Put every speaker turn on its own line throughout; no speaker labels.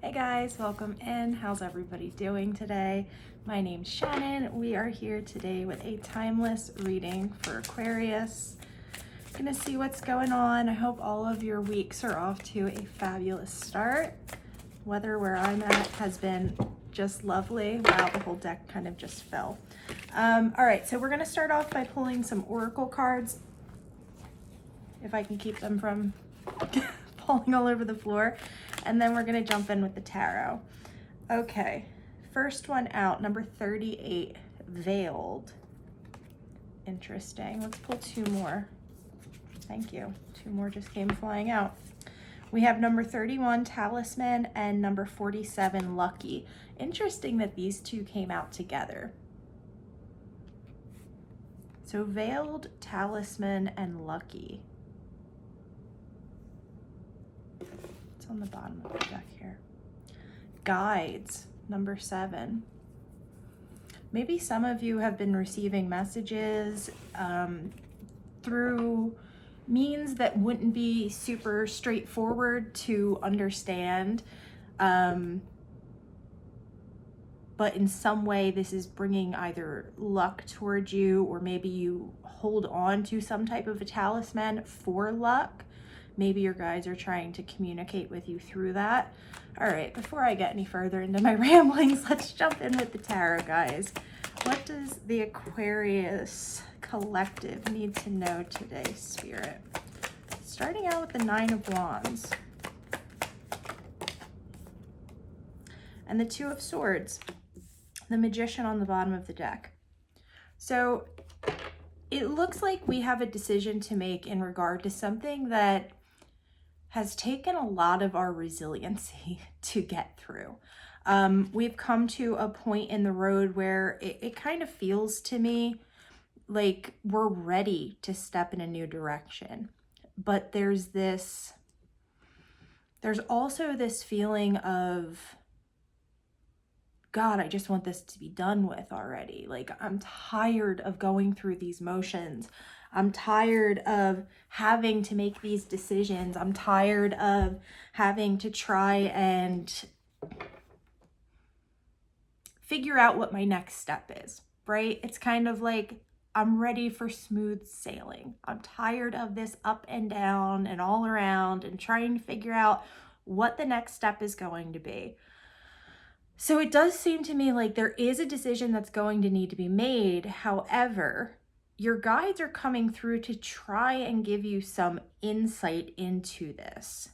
Hey guys, welcome in. How's everybody doing today? My name's Shannon. We are here today with a timeless reading for Aquarius. Gonna see what's going on. I hope all of your weeks are off to a fabulous start. Weather where I'm at has been just lovely. Wow, the whole deck kind of just fell. All right, so we're gonna start off by pulling some oracle cards, if I can keep them from falling all over the floor. And then we're gonna jump in with the tarot. Okay, first one out, number 38, Veiled. Interesting. Let's pull two more. Thank you. Two more just came flying out. We have number 31, Talisman, and number 47, Lucky. Interesting that these two came out together. So Veiled, Talisman, and Lucky. It's on the bottom of the deck here. Guides, number 7. Maybe some of you have been receiving messages through means that wouldn't be super straightforward to understand, but in some way this is bringing either luck towards you, or maybe you hold on to some type of a talisman for luck. Maybe your guides are trying to communicate with you through that. All right, before I get any further into my ramblings, let's jump in with the tarot, guys. What does the Aquarius collective need to know today, Spirit? Starting out with the 9 of Wands and the 2 of Swords, the Magician on the bottom of the deck. So it looks like we have a decision to make in regard to something that has taken a lot of our resiliency to get through. We've come to a point in the road where it kind of feels to me like we're ready to step in a new direction. But there's also this feeling of, God, I just want this to be done with already. Like, I'm tired of going through these motions. I'm tired of having to make these decisions. I'm tired of having to try and figure out what my next step is, right? It's kind of like, I'm ready for smooth sailing. I'm tired of this up and down and all around and trying to figure out what the next step is going to be. So it does seem to me like there is a decision that's going to need to be made. However, your guides are coming through to try and give you some insight into this.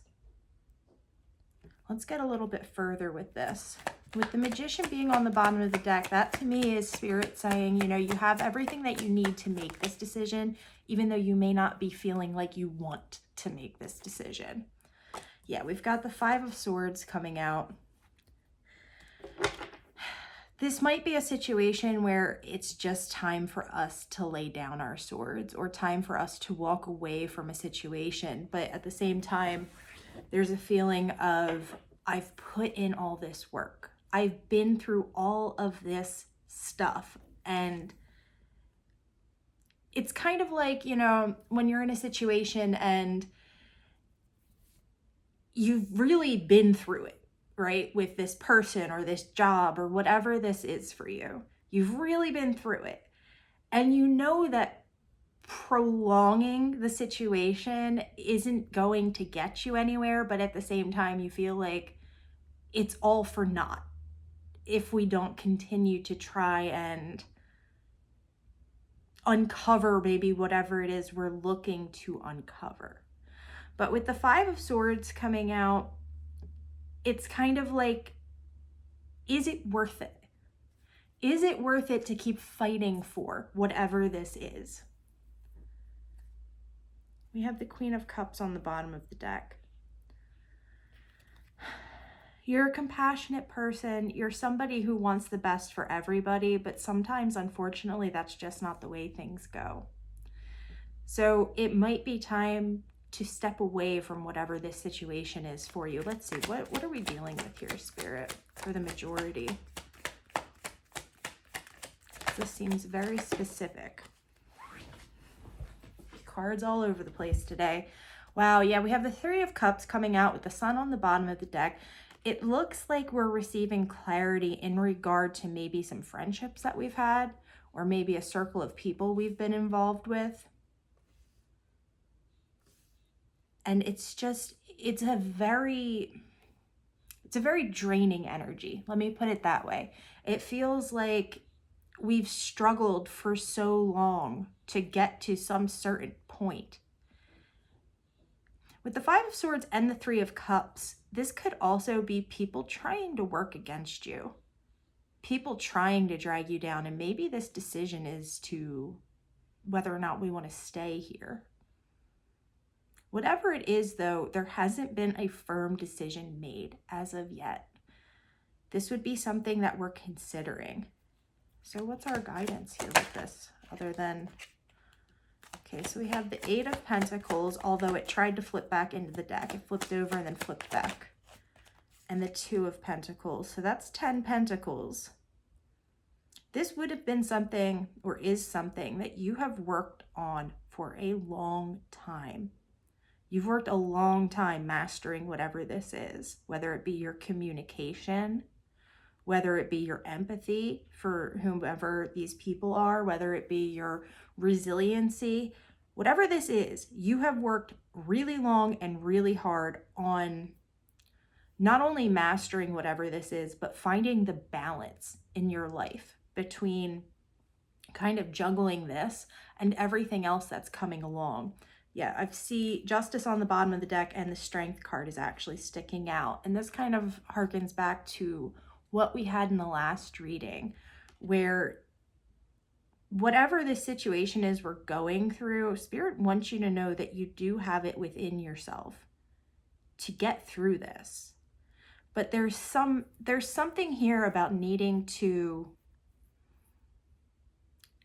Let's get a little bit further with this. With the Magician being on the bottom of the deck, that to me is Spirit saying, you know, you have everything that you need to make this decision, even though you may not be feeling like you want to make this decision. Yeah, we've got the 5 of Swords coming out. This might be a situation where it's just time for us to lay down our swords, or time for us to walk away from a situation. But at the same time, there's a feeling of, I've put in all this work. I've been through all of this stuff. And it's kind of like, you know, when you're in a situation and you've really been through it, right? With this person or this job or whatever this is for you. You've really been through it. And you know that prolonging the situation isn't going to get you anywhere, but at the same time, you feel like it's all for naught if we don't continue to try and uncover maybe whatever it is we're looking to uncover. But with the 5 of Swords coming out, it's kind of like, is it worth it? Is it worth it to keep fighting for whatever this is? We have the Queen of Cups on the bottom of the deck. You're a compassionate person. You're somebody who wants the best for everybody, but sometimes, unfortunately, that's just not the way things go. So it might be time to step away from whatever this situation is for you. Let's see, what are we dealing with here, Spirit, for the majority? This seems very specific. Cards all over the place today. Wow, yeah, we have the 3 of Cups coming out with the Sun on the bottom of the deck. it looks like we're receiving clarity in regard to maybe some friendships that we've had, or maybe a circle of people we've been involved with. And it's a very draining energy. Let me put it that way. It feels like we've struggled for so long to get to some certain point. With the Five of Swords and the Three of Cups, this could also be people trying to work against you. People trying to drag you down, and maybe this decision is to whether or not we want to stay here. Whatever it is, though, there hasn't been a firm decision made as of yet. This would be something that we're considering. So what's our guidance here with this, other than... Okay, so we have the Eight of Pentacles, although it tried to flip back into the deck. It flipped over and then flipped back. And the Two of Pentacles. So that's 10 Pentacles. This would have been something, or is something, that you have worked on for a long time. You've worked a long time mastering whatever this is, whether it be your communication, whether it be your empathy for whomever these people are, whether it be your resiliency, whatever this is, you have worked really long and really hard on not only mastering whatever this is, but finding the balance in your life between kind of juggling this and everything else that's coming along. Yeah, I see Justice on the bottom of the deck, and the Strength card is actually sticking out. And this kind of harkens back to what we had in the last reading, where whatever the situation is we're going through, Spirit wants you to know that you do have it within yourself to get through this. But there's something here about needing to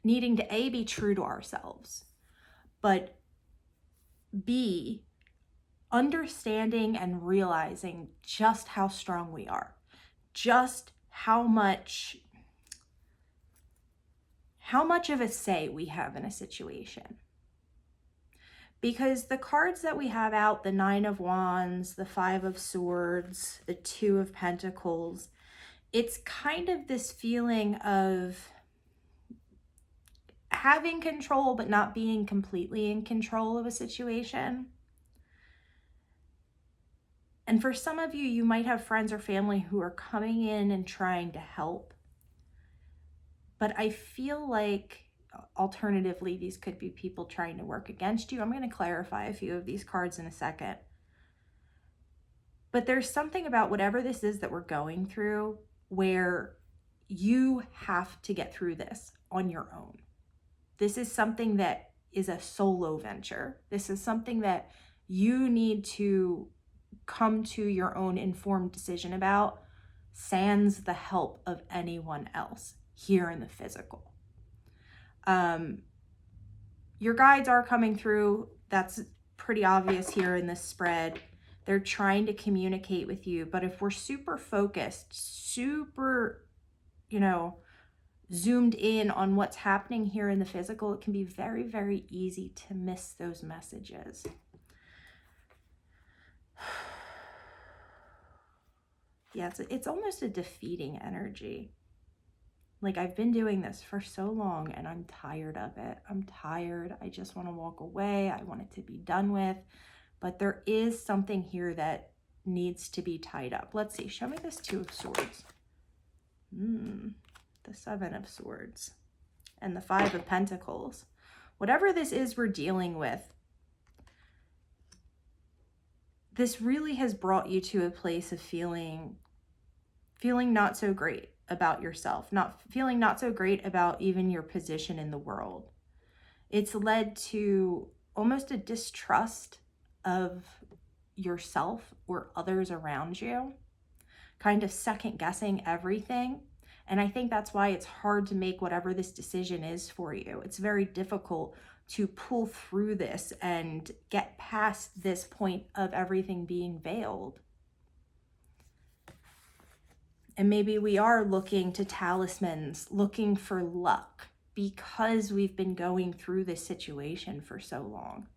A, be true to ourselves, but B, understanding and realizing just how strong we are, just how much of a say we have in a situation. Because the cards that we have out, the Nine of Wands, the Five of Swords, the Two of Pentacles, it's kind of this feeling of having control but not being completely in control of a situation. And for some of you, you might have friends or family who are coming in and trying to help. But I feel like, alternatively, these could be people trying to work against you. I'm going to clarify a few of these cards in a second. But there's something about whatever this is that we're going through where you have to get through this on your own. This is something that is a solo venture. This is something that you need to come to your own informed decision about, sans the help of anyone else here in the physical. Your guides are coming through. That's pretty obvious here in this spread. They're trying to communicate with you, but if we're super focused, super, zoomed in on what's happening here in the physical, it can be very, very easy to miss those messages. Yeah, it's almost a defeating energy. Like, I've been doing this for so long and I'm tired of it. I'm tired. I just want to walk away. I want it to be done with. But there is something here that needs to be tied up. Let's see. Show me this Two of Swords. The Seven of Swords. And the Five of Pentacles. Whatever this is we're dealing with, this really has brought you to a place of feeling not so great about yourself, feeling not so great about even your position in the world. It's led to almost a distrust of yourself or others around you, kind of second guessing everything. And I think that's why it's hard to make whatever this decision is for you. It's very difficult to pull through this and get past this point of everything being veiled. And maybe we are looking to talismans, looking for luck, because we've been going through this situation for so long.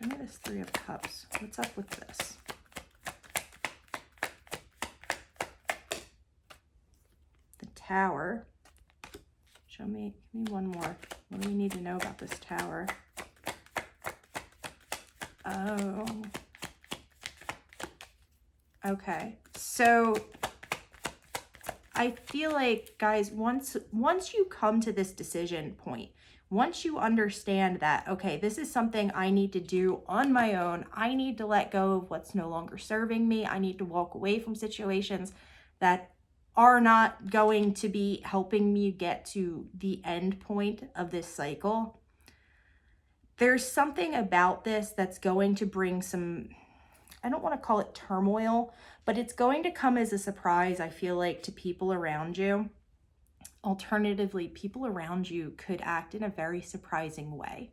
Show me this Three of Cups. What's up with this? The Tower. Show me, give me one more. What do we need to know about this Tower? Oh. Okay. So I feel like, guys, once you come to this decision point, once you understand that, okay, this is something I need to do on my own, I need to let go of what's no longer serving me, I need to walk away from situations that are not going to be helping me get to the end point of this cycle. There's something about this that's going to bring some, I don't want to call it turmoil, but it's going to come as a surprise, I feel like, to people around you. Alternatively, people around you could act in a very surprising way.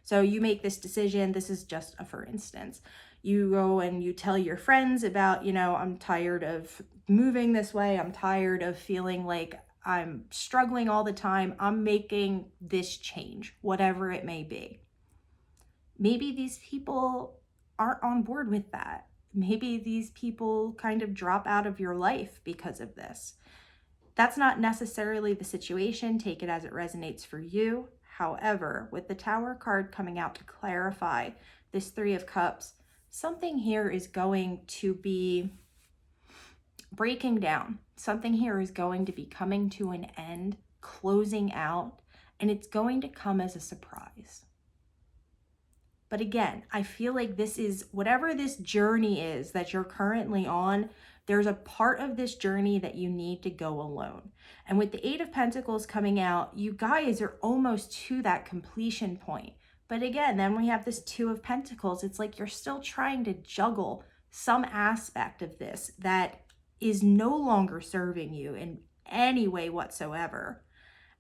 So you make this decision, this is just a for instance. You go and you tell your friends about, you know, I'm tired of moving this way, I'm tired of feeling like I'm struggling all the time, I'm making this change, whatever it may be. Maybe these people aren't on board with that. Maybe these people kind of drop out of your life because of this. That's not necessarily the situation. Take it as it resonates for you. However, with the Tower card coming out to clarify this Three of Cups, something here is going to be breaking down. Something here is going to be coming to an end, closing out, and it's going to come as a surprise. But again, I feel like this is, whatever this journey is that you're currently on, there's a part of this journey that you need to go alone. And with the Eight of Pentacles coming out, you guys are almost to that completion point. But again, then we have this Two of Pentacles. It's like you're still trying to juggle some aspect of this that is no longer serving you in any way whatsoever.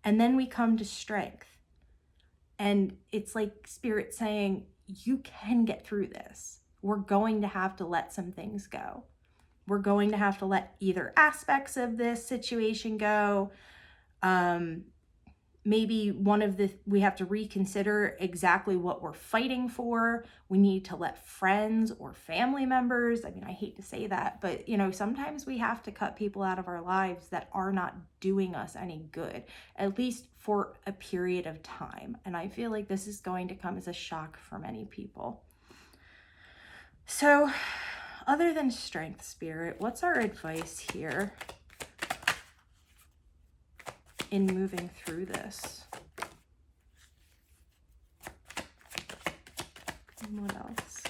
And then we come to Strength. And it's like Spirit saying, you can get through this. We're going to have to let some things go. We're going to have to let either aspects of this situation go. Maybe we have to reconsider exactly what we're fighting for. We need to let friends or family members, I mean, I hate to say that, but you know, sometimes we have to cut people out of our lives that are not doing us any good, at least for a period of time. And I feel like this is going to come as a shock for many people. So, other than Strength, Spirit, what's our advice here in moving through this? And what else?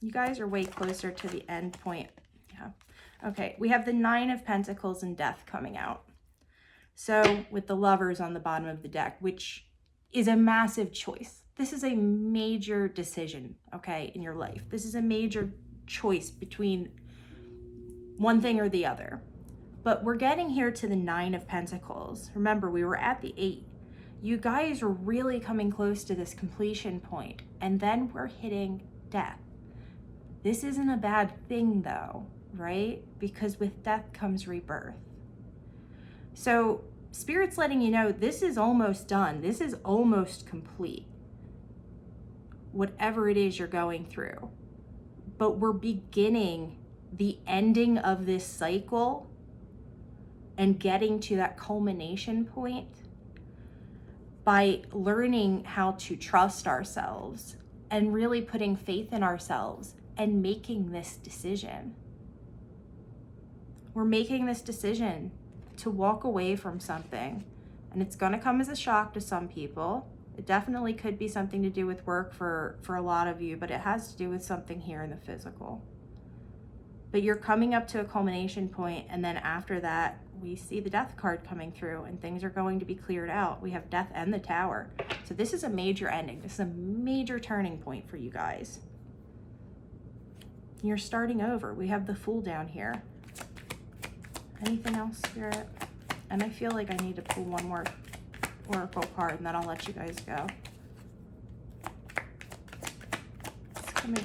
You guys are way closer to the end point. Yeah. Okay, we have the Nine of Pentacles and Death coming out. So with the Lovers on the bottom of the deck, which is a massive choice. This is a major decision, okay, in your life. This is a major choice between one thing or the other. But we're getting here to the Nine of Pentacles. Remember, we were at the 8. You guys are really coming close to this completion point, and then we're hitting death. This isn't a bad thing though, right? Because with death comes rebirth. So Spirit's letting you know this is almost done. This is almost complete. Whatever it is you're going through. But we're beginning the ending of this cycle and getting to that culmination point by learning how to trust ourselves and really putting faith in ourselves and making this decision. We're making this decision to walk away from something, and it's going to come as a shock to some people. It definitely could be something to do with work for a lot of you, but it has to do with something here in the physical. But you're coming up to a culmination point, and then after that, we see the Death card coming through, and things are going to be cleared out. We have Death and the Tower. So this is a major ending. This is a major turning point for you guys. You're starting over. We have the Fool down here. Anything else, Spirit? And I feel like I need to pull one more Oracle card, and then I'll let you guys go. It's coming.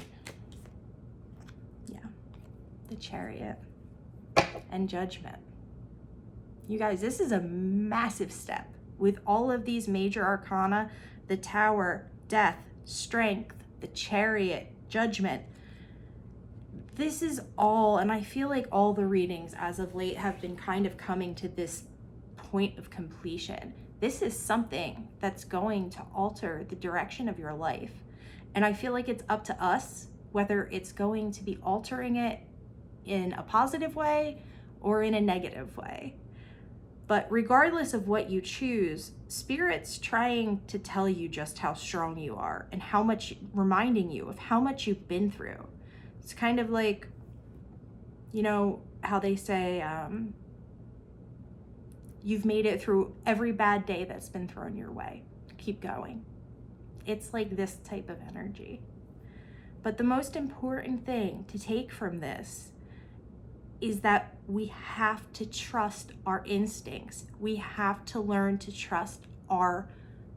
Yeah. The Chariot and Judgment. You guys, this is a massive step. with all of these major arcana, the Tower, Death, Strength, the Chariot, Judgment. This is all, and I feel like all the readings as of late have been kind of coming to this point of completion. This is something that's going to alter the direction of your life. And I feel like it's up to us whether it's going to be altering it in a positive way or in a negative way. But regardless of what you choose, Spirit's trying to tell you just how strong you are and how much, reminding you of how much you've been through. It's kind of like, you know, how they say, you've made it through every bad day that's been thrown your way. Keep going. It's like this type of energy. But the most important thing to take from this is that we have to trust our instincts. We have to learn to trust our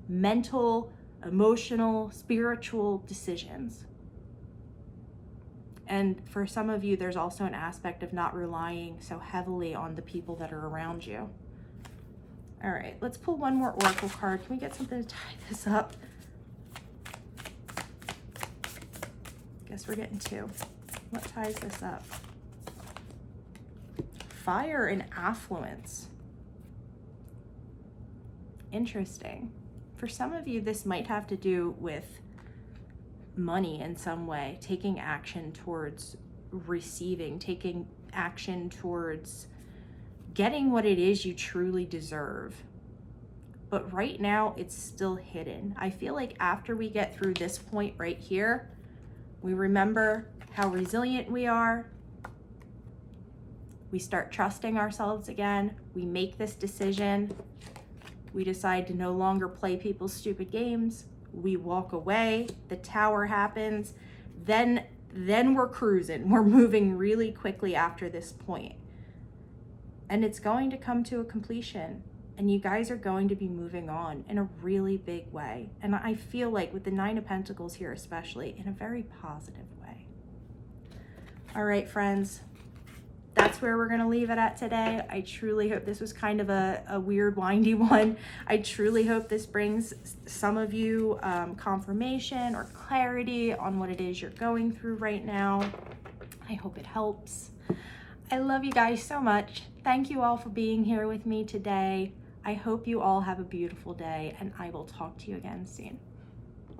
mental, emotional, spiritual decisions. And for some of you, there's also an aspect of not relying so heavily on the people that are around you. All right, let's pull one more oracle card. Can we get something to tie this up? Guess we're getting two. What ties this up? Fire and affluence. Interesting. For some of you, this might have to do with money in some way, taking action towards receiving, taking action towards getting what it is you truly deserve. But right now, it's still hidden. I feel like after we get through this point right here, we remember how resilient we are. We start trusting ourselves again. We make this decision. We decide to no longer play people's stupid games. We walk away. The Tower happens. Then we're cruising. We're moving really quickly after this point. And it's going to come to a completion. And you guys are going to be moving on in a really big way. And I feel like with the Nine of Pentacles here especially, in a very positive way. All right, friends. That's where we're going to leave it at today. I truly hope this was kind of a weird, windy one. I truly hope this brings some of you confirmation or clarity on what it is you're going through right now. I hope it helps. I love you guys so much. Thank you all for being here with me today. I hope you all have a beautiful day, and I will talk to you again soon.